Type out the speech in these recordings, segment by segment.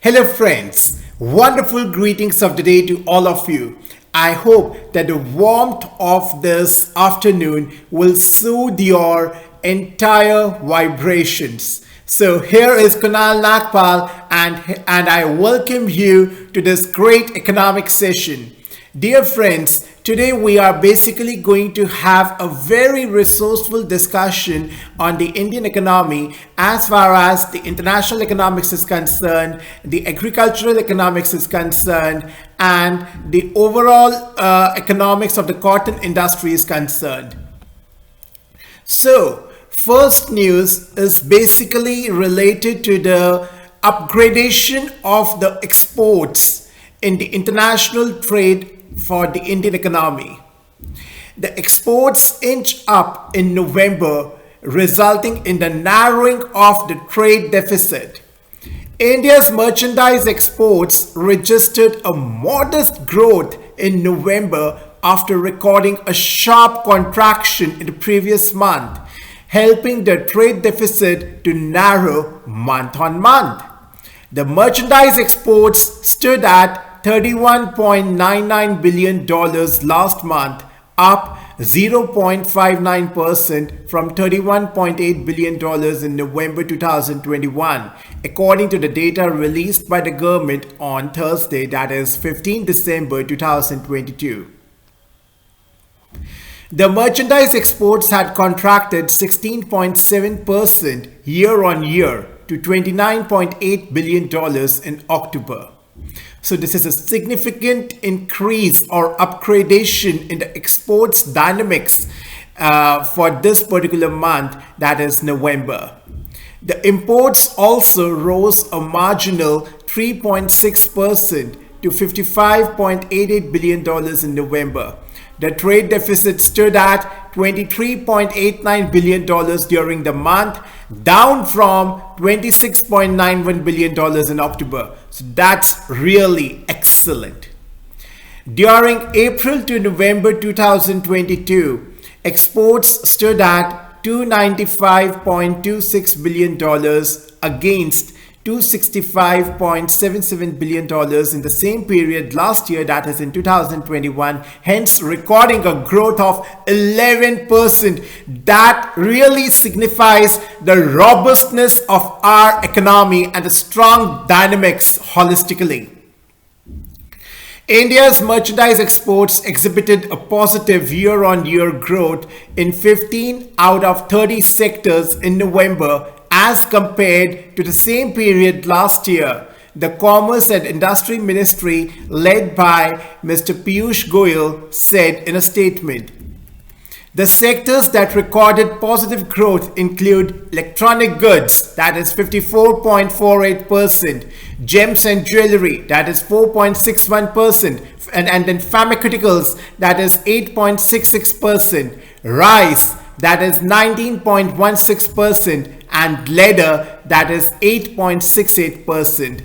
Hello friends, wonderful greetings of the day to all of you. I hope that the warmth of this afternoon will soothe your entire vibrations. So here is Kunal Nagpal and I welcome you to this great economic session. Dear friends, today we are basically going to have a very resourceful discussion on the Indian economy as far as the international economics is concerned, the agricultural economics is concerned, and the overall economics of the cotton industry is concerned. So, first news is basically related to the upgradation of the exports in the international trade for the Indian economy. The exports inch up in November, resulting in the narrowing of the trade deficit. India's merchandise exports registered a modest growth in November after recording a sharp contraction in the previous month, helping the trade deficit to narrow month on month. The merchandise exports stood at $31.99 billion last month, up 0.59% from $31.8 billion in November 2021, according to the data released by the government on Thursday, that is 15 December 2022. The merchandise exports had contracted 16.7% year on year to $29.8 billion in October. So this is a significant increase or upgradation in the exports dynamics for this particular month, that is November. The imports also rose a marginal 3.6% to $55.88 billion in November. The trade deficit stood at $23.89 billion during the month, down from $26.91 billion in October. So that's really excellent. During April to November 2022, exports stood at $295.26 billion against $265.77 billion in the same period last year, that is in 2021, hence recording a growth of 11%. That really signifies the robustness of our economy and the strong dynamics holistically. India's merchandise exports exhibited a positive year-on-year growth in 15 out of 30 sectors in November as compared to the same period last year. The Commerce and Industry Ministry, led by Mr. Piyush Goyal, said in a statement. The sectors that recorded positive growth include electronic goods, that is 54.48%, gems and jewelry, that is 4.61%, and then pharmaceuticals, that is 8.66%, rice, that is 19.16%, and leather, that is 8.68%.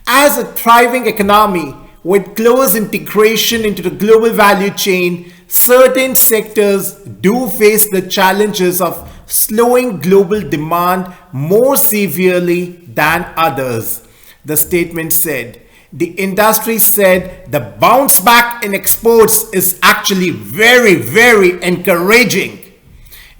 As a thriving economy with close integration into the global value chain, certain sectors do face the challenges of slowing global demand more severely than others, the statement said. The industry said the bounce back in exports is actually very encouraging.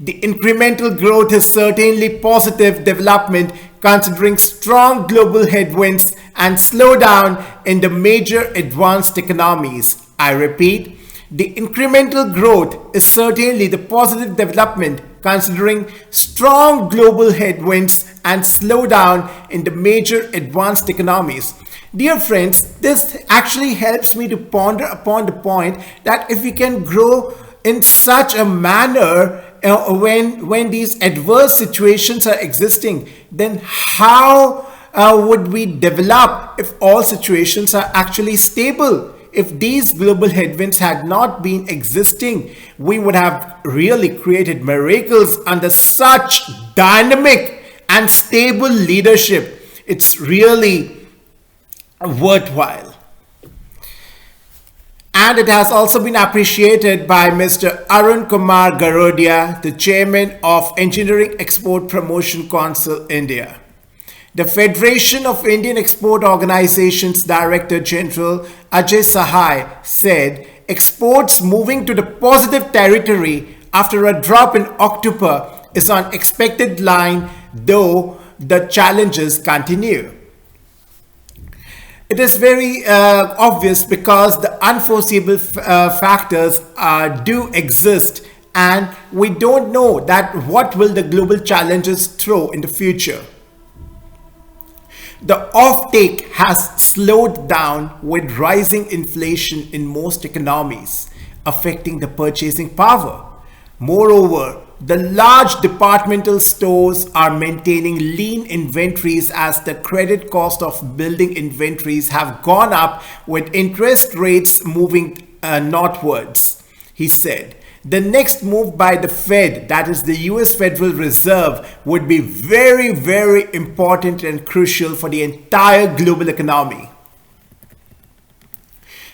The incremental growth is certainly positive development considering strong global headwinds and slowdown in the major advanced economies. I repeat, the incremental growth is certainly the positive development considering strong global headwinds and slowdown in the major advanced economies. Dear friends, this actually helps me to ponder upon the point that if we can grow in such a manner when these adverse situations are existing, then how would we develop if all situations are actually stable? If these global headwinds had not been existing, we would have really created miracles under such dynamic and stable leadership. It's really worthwhile. And it has also been appreciated by Mr. Arun Kumar Garodia, the chairman of Engineering Export Promotion Council India. The Federation of Indian Export Organizations Director General Ajay Sahai said exports moving to the positive territory after a drop in October is on expected line, though the challenges continue. It is very obvious because the unforeseeable factors do exist, and we don't know that what will the global challenges throw in the future. The offtake has slowed down with rising inflation in most economies, affecting the purchasing power. Moreover, the large departmental stores are maintaining lean inventories as the credit cost of building inventories have gone up with interest rates moving northwards, he said. The next move by the Fed, that is the US Federal Reserve, would be very, very important and crucial for the entire global economy.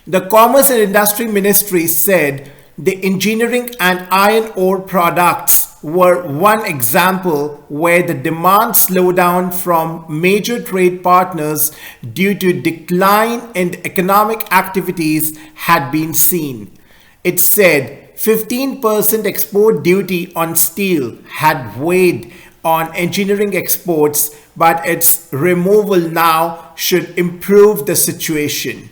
The Commerce and Industry Ministry said the engineering and iron ore products were one example where the demand slowdown from major trade partners due to decline in economic activities had been seen. It said 15% export duty on steel had weighed on engineering exports, but its removal now should improve the situation.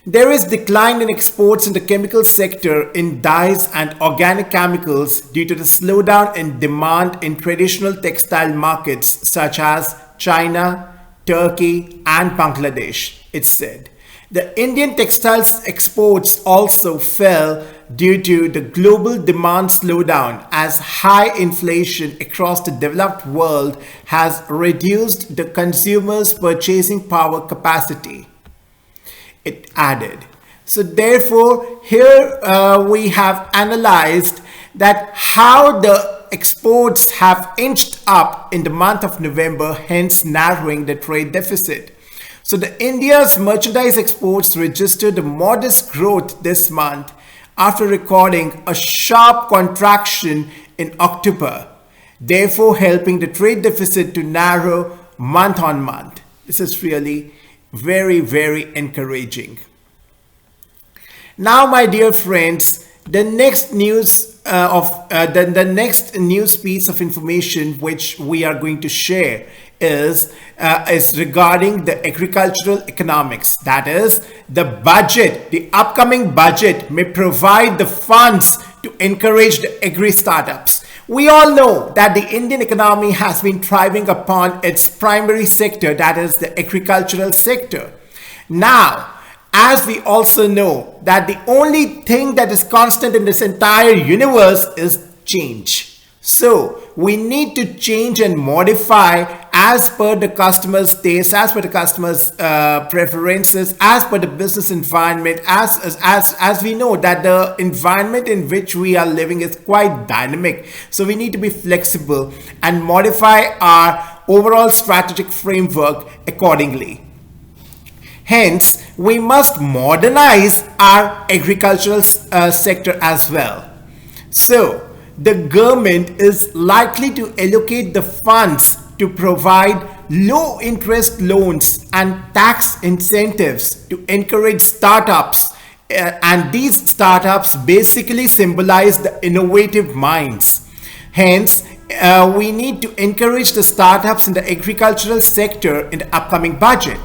There is decline in exports in the chemical sector in dyes and organic chemicals due to the slowdown in demand in traditional textile markets such as China, Turkey, and Bangladesh, it said. The Indian textiles exports also fell due to the global demand slowdown as high inflation across the developed world has reduced the consumer's purchasing power capacity, it added. So therefore, here we have analyzed that how the exports have inched up in the month of November, hence narrowing the trade deficit. So the India's merchandise exports registered a modest growth this month after recording a sharp contraction in October, therefore helping the trade deficit to narrow month on month. This is really very, very encouraging. Now, my dear friends, the next news the next news piece of information which we are going to share is regarding the agricultural economics. That is, the budget, the upcoming budget may provide the funds to encourage the agri startups. We all know that the Indian economy has been thriving upon its primary sector, that is the agricultural sector. Now, as we also know that the only thing that is constant in this entire universe is change. So we need to change and modify as per the customer's taste, as per the customer's preferences, as per the business environment, as we know that the environment in which we are living is quite dynamic. So we need to be flexible and modify our overall strategic framework accordingly. Hence, we must modernize our agricultural sector as well. So, the government is likely to allocate the funds to provide low interest loans and tax incentives to encourage startups. And these startups basically symbolize the innovative minds. Hence, we need to encourage the startups in the agricultural sector in the upcoming budget.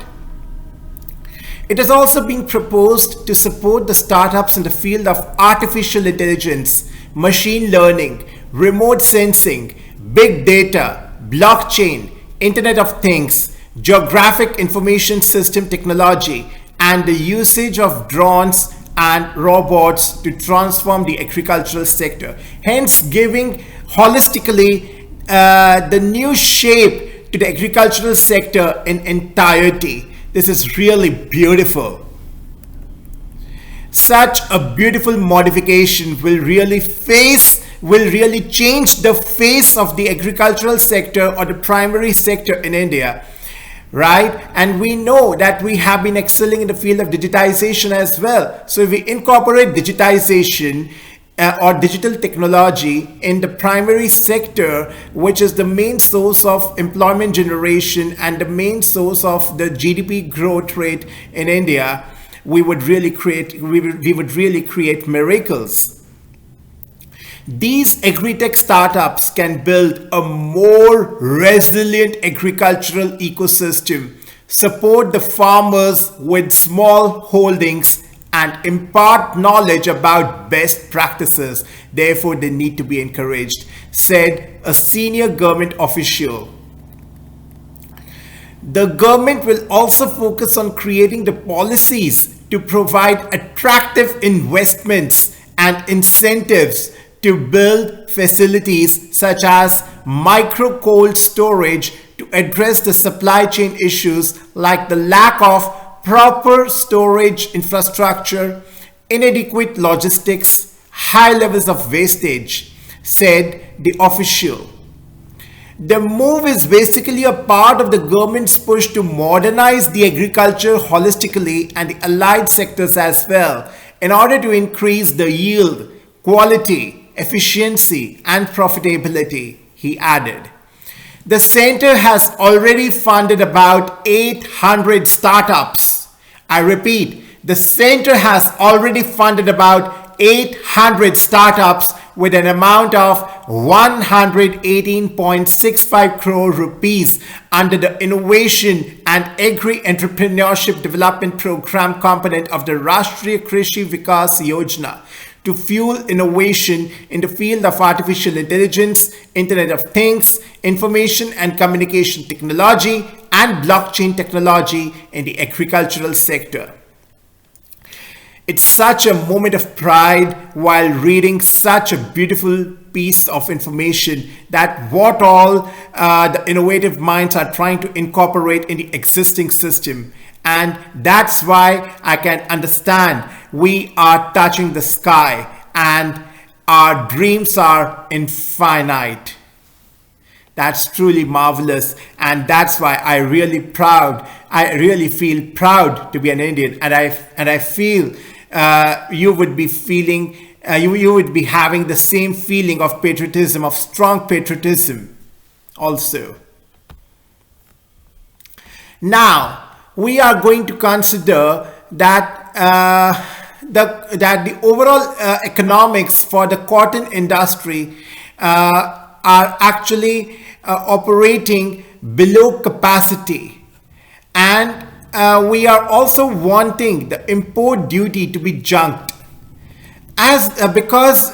It is also being proposed to support the startups in the field of artificial intelligence, machine learning, remote sensing, big data, blockchain, Internet of Things, geographic information system technology, and the usage of drones and robots to transform the agricultural sector. Hence, giving holistically the new shape to the agricultural sector in entirety. This is really beautiful. Such a beautiful modification will really change the face of the agricultural sector or the primary sector in India, right? And we know that we have been excelling in the field of digitization as well. So if we incorporate digitization or digital technology in the primary sector, which is the main source of employment generation and the main source of the GDP growth rate in India, we would really create miracles. These agri-tech startups can build a more resilient agricultural ecosystem, support the farmers with small holdings, and impart knowledge about best practices. Therefore, they need to be encouraged, said a senior government official. The government will also focus on creating the policies to provide attractive investments and incentives to build facilities such as micro cold storage to address the supply chain issues like the lack of proper storage infrastructure, inadequate logistics, high levels of wastage, said the official. The move is basically a part of the government's push to modernize the agriculture holistically and the allied sectors as well, in order to increase the yield, quality, efficiency, and profitability, he added. The center has already funded about 800 startups. I repeat, the center has already funded about 800 startups with an amount of 118.65 crore rupees under the Innovation and Agri Entrepreneurship Development Program component of the Rashtriya Krishi Vikas Yojana, to fuel innovation in the field of artificial intelligence, Internet of Things, information and communication technology, and blockchain technology in the agricultural sector. It's such a moment of pride while reading such a beautiful piece of information that what all the innovative minds are trying to incorporate in the existing system. And that's why I can understand we are touching the sky and our dreams are infinite. That's truly marvelous, and that's why I really feel proud to be an Indian, and I feel you would be feeling you would be having the same feeling of patriotism, of strong patriotism also. Now we are going to consider that the overall economics for the cotton industry are actually operating below capacity, and we are also wanting the import duty to be junked, as because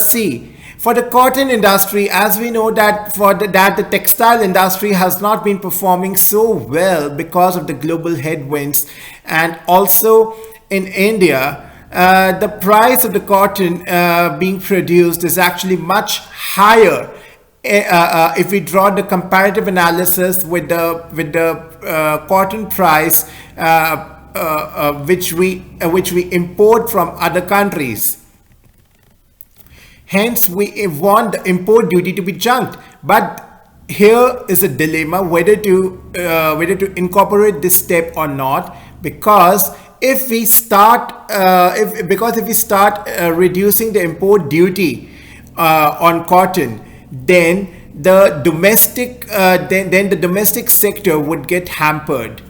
see, for the cotton industry, as we know that the textile industry has not been performing so well because of the global headwinds, and also in India, the price of the cotton being produced is actually much higher. If we draw the comparative analysis with the cotton price which we import from other countries. Hence, we want the import duty to be junked. But here is a dilemma whether to incorporate this step or not, because if we start reducing the import duty on cotton, then the domestic sector would get hampered.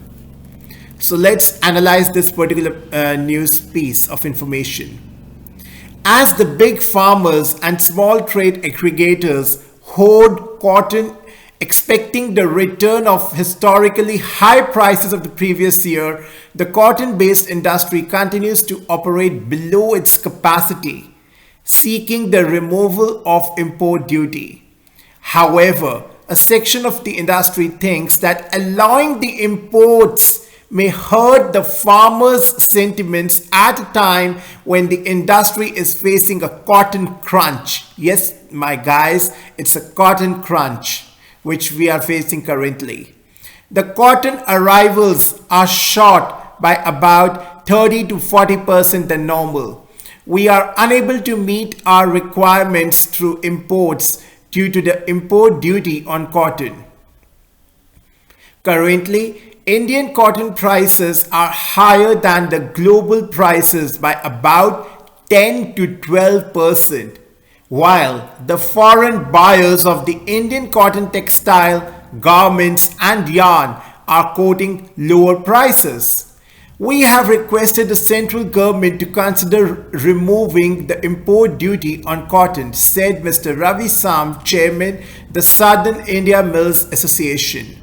So let's analyze this particular news piece of information. As the big farmers and small trade aggregators hoard cotton, expecting the return of historically high prices of the previous year, the cotton-based industry continues to operate below its capacity, seeking the removal of import duty. However, a section of the industry thinks that allowing the imports may hurt the farmers' sentiments at a time when the industry is facing a cotton crunch. Yes, my guys, it's a cotton crunch which we are facing currently. The cotton arrivals are short by about 30 to 40% than normal. We are unable to meet our requirements through imports due to the import duty on cotton. Currently, Indian cotton prices are higher than the global prices by about 10 to 12%, while the foreign buyers of the Indian cotton textile, garments and yarn are quoting lower prices. We have requested the central government to consider removing the import duty on cotton, said Mr. Ravi Sam, chairman, the Southern India Mills Association.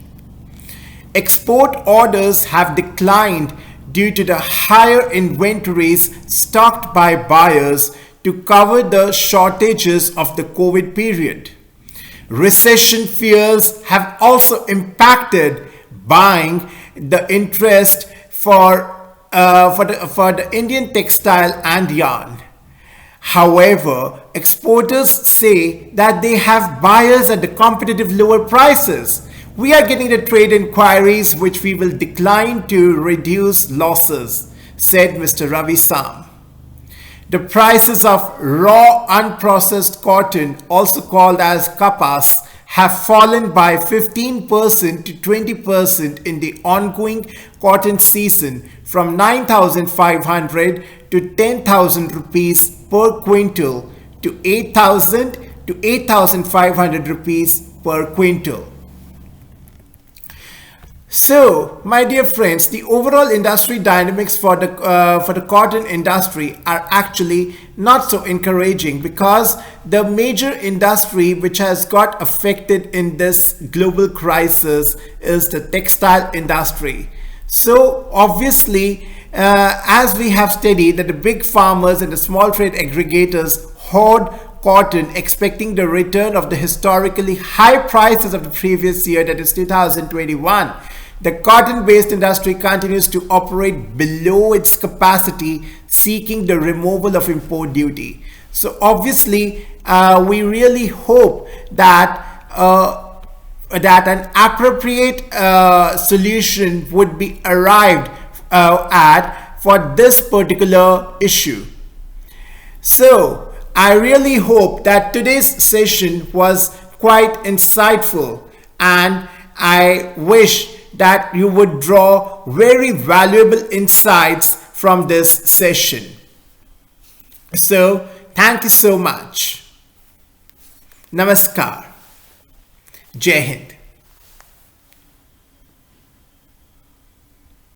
Export orders have declined due to the higher inventories stocked by buyers to cover the shortages of the COVID period. Recession fears have also impacted buying the interest for the Indian textile and yarn. However, exporters say that they have buyers at the competitive lower prices. We are getting the trade inquiries which we will decline to reduce losses, said Mr. Ravi Sam. The prices of raw unprocessed cotton, also called as kapas, have fallen by 15% to 20% in the ongoing cotton season, from 9,500 to 10,000 rupees per quintal to 8,000 to 8,500 rupees per quintal. So, my dear friends, the overall industry dynamics for the cotton industry are actually not so encouraging, because the major industry which has got affected in this global crisis is the textile industry. So, obviously, as we have studied that the big farmers and the small trade aggregators hoard cotton, expecting the return of the historically high prices of the previous year, that is 2021. The cotton-based industry continues to operate below its capacity, seeking the removal of import duty. So obviously, we really hope that that an appropriate solution would be arrived at for this particular issue. So I really hope that today's session was quite insightful, and I wish that you would draw very valuable insights from this session. So, thank you so much. Namaskar. Jai Hind.